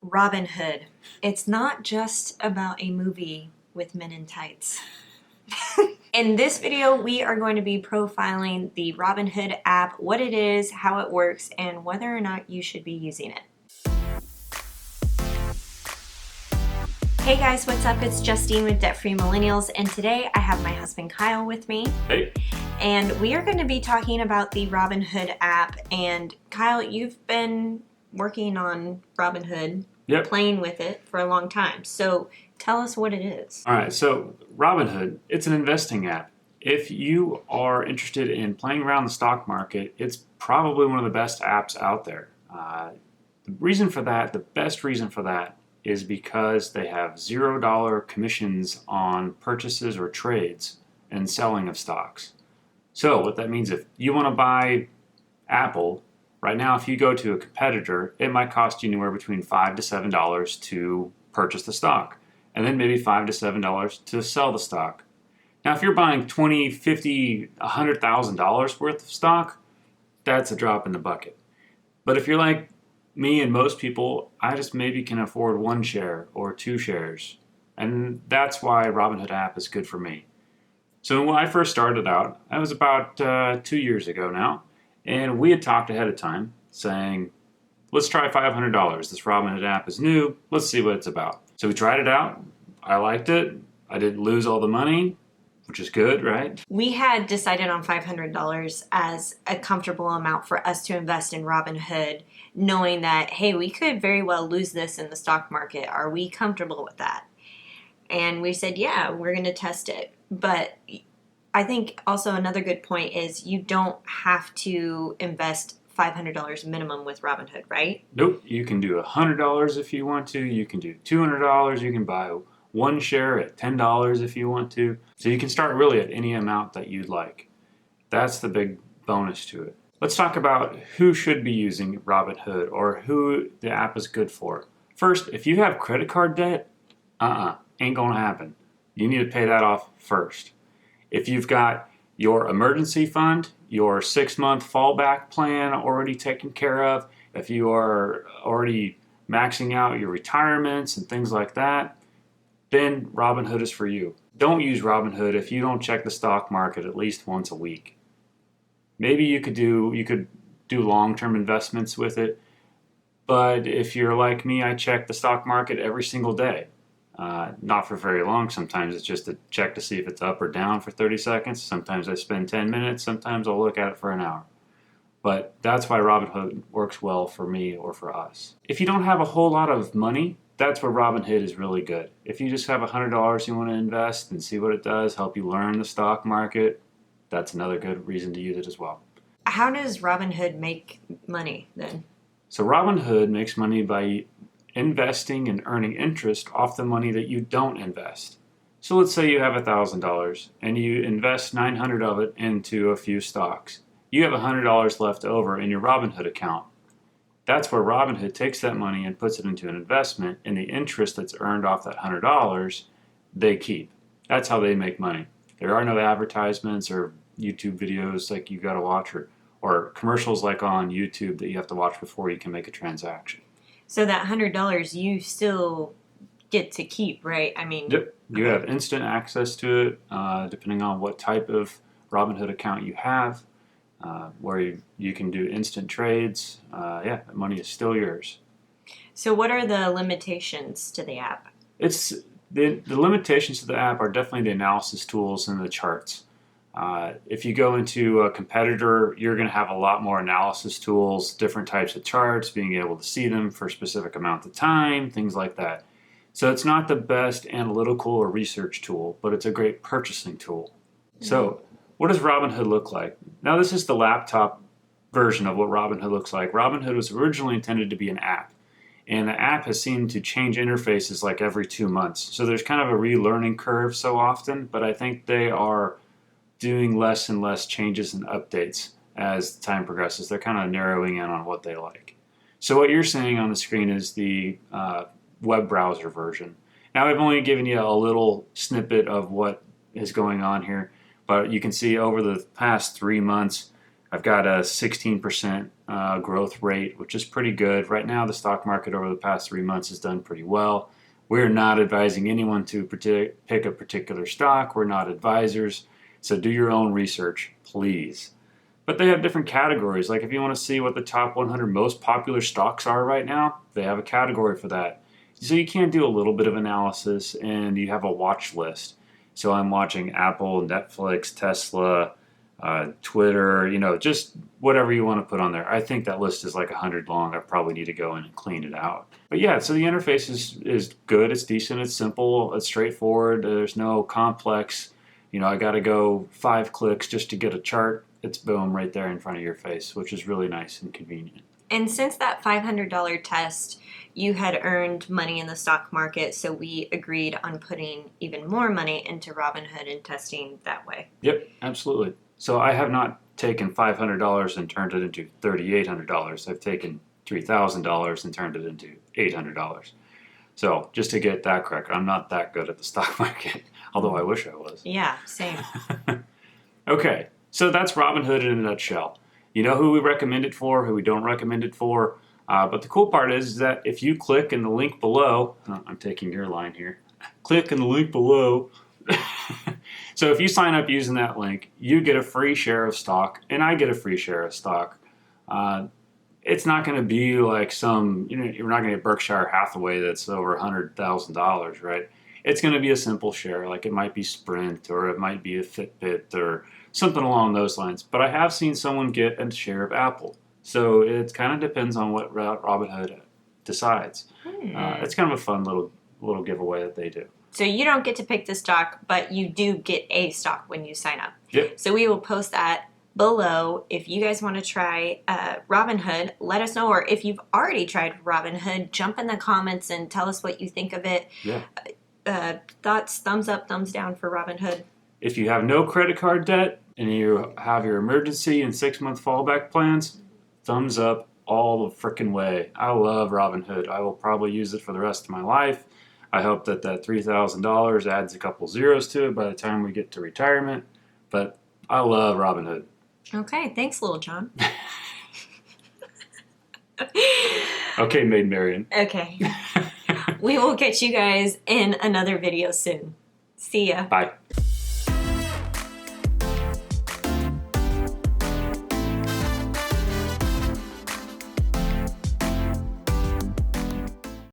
Robinhood. It's not just about a movie with men in tights. In this video, we are going to be profiling the Robinhood app, what it is, how it works, and whether or not you should be using it. Hey guys, what's up? It's Justine with Debt Free Millennials, and today I have my husband Kyle with me. Hey. And we are going to be talking about the Robinhood app. And Kyle, you've been working on Robinhood, playing with it for a long time. So tell us what it is. All right, so Robinhood, it's an investing app. If you are interested in playing around the stock market, it's probably one of the best apps out there. The best reason for that is because they have $0 commissions on purchases or trades and selling of stocks. So what that means, if you want to buy Apple, right now if you go to a competitor, it might cost you anywhere between $5 to $7 to purchase the stock, and then maybe $5 to $7 to sell the stock. Now if you're buying $20, $50, $100,000 worth of stock, that's a drop in the bucket. But if you're like me and most people, I just maybe can afford one share or two shares. And that's why Robinhood app is good for me. So when I first started out, that was about 2 years ago now, and we had talked ahead of time saying, let's try $500. This Robinhood app is new. Let's see what it's about. So we tried it out. I liked it. I didn't lose all the money, which is good, right? We had decided on $500 as a comfortable amount for us to invest in Robinhood, knowing that, hey, we could very well lose this in the stock market. Are we comfortable with that? And we said, yeah, we're going to test it. But I think also another good point is you don't have to invest $500 minimum with Robinhood, right? Nope. You can do $100 if you want to. You can do $200. You can buy one share at $10 if you want to. So you can start really at any amount that you'd like. That's the big bonus to it. Let's talk about who should be using Robinhood or who the app is good for. First, if you have credit card debt, ain't gonna happen. You need to pay that off first. If you've got your emergency fund, your 6-month fallback plan already taken care of, if you are already maxing out your retirements and things like that, then Robinhood is for you. Don't use Robinhood if you don't check the stock market at least once a week. Maybe you could do long-term investments with it, but if you're like me, I check the stock market every single day. Not for very long. Sometimes it's just a check to see if it's up or down for 30 seconds. Sometimes I spend 10 minutes. Sometimes I'll look at it for an hour. But that's why Robinhood works well for me or for us. If you don't have a whole lot of money, that's where Robinhood is really good. If you just have $100 you want to invest and see what it does, help you learn the stock market, that's another good reason to use it as well. How does Robinhood make money then? So Robinhood makes money by investing and earning interest off the money that you don't invest. So let's say you have $1,000 and you invest $900 of it into a few stocks. You have $100 left over in your Robinhood account. That's where Robinhood takes that money and puts it into an investment, and the interest that's earned off that $100 they keep. That's how they make money. There are no advertisements or YouTube videos like you gotta watch or commercials like on YouTube that you have to watch before you can make a transaction. So that $100 you still get to keep, right? I mean, yep. You have instant access to it, depending on what type of Robinhood account you have, where you can do instant trades. The money is still yours. So what are the limitations to the app? It's the limitations to the app are definitely the analysis tools and the charts. If you go into a competitor, you're going to have a lot more analysis tools, different types of charts, being able to see them for a specific amount of time, things like that. So it's not the best analytical or research tool, but it's a great purchasing tool. Mm-hmm. So what does Robinhood look like? Now this is the laptop version of what Robinhood looks like. Robinhood was originally intended to be an app, and the app has seemed to change interfaces like every 2 months. So there's kind of a relearning curve so often, but I think they are doing less and less changes and updates as time progresses. They're kind of narrowing in on what they like. So what you're seeing on the screen is the web browser version. Now I've only given you a little snippet of what is going on here, but you can see over the past 3 months, I've got a 16% growth rate, which is pretty good. Right now, the stock market over the past 3 months has done pretty well. We're not advising anyone to pick a particular stock. We're not advisors. So do your own research, please. But they have different categories. Like if you want to see what the top 100 most popular stocks are right now, they have a category for that. So you can do a little bit of analysis, and you have a watch list. So I'm watching Apple, Netflix, Tesla, Twitter, just whatever you want to put on there. I think that list is like 100 long. I probably need to go in and clean it out. But yeah, so the interface is good. It's decent. It's simple. It's straightforward. There's no complex, I got to go 5 clicks just to get a chart. It's boom right there in front of your face, which is really nice and convenient. And since that $500 test, you had earned money in the stock market, so we agreed on putting even more money into Robinhood and testing that way. Yep, absolutely. So I have not taken $500 and turned it into $3,800. I've taken $3,000 and turned it into $800. So just to get that correct, I'm not that good at the stock market, although I wish I was. Yeah, same. Okay, so that's Robinhood in a nutshell. You know who we recommend it for, who we don't recommend it for. But the cool part is that if you click in the link below, I'm taking your line here, click in the link below. So if you sign up using that link, you get a free share of stock, and I get a free share of stock. It's not going to be like you're not going to get Berkshire Hathaway that's over $100,000, right? It's going to be a simple share, like it might be Sprint, or it might be a Fitbit, or something along those lines. But I have seen someone get a share of Apple. So it kind of depends on what Robinhood decides. It's kind of a fun little giveaway that they do. So you don't get to pick the stock, but you do get a stock when you sign up. Yep. So we will post that below. If you guys want to try Robinhood, let us know. Or if you've already tried Robinhood, jump in the comments and tell us what you think of it. Yeah. Thoughts, thumbs up, thumbs down for Robinhood. If you have no credit card debt and you have your emergency and 6-month fallback plans, thumbs up all the frickin' way. I love Robinhood. I will probably use it for the rest of my life. I hope that $3,000 adds a couple zeros to it by the time we get to retirement. But I love Robinhood. Okay, thanks, Little John. Okay, Maid Marian. Okay. We will catch you guys in another video soon. See ya. Bye.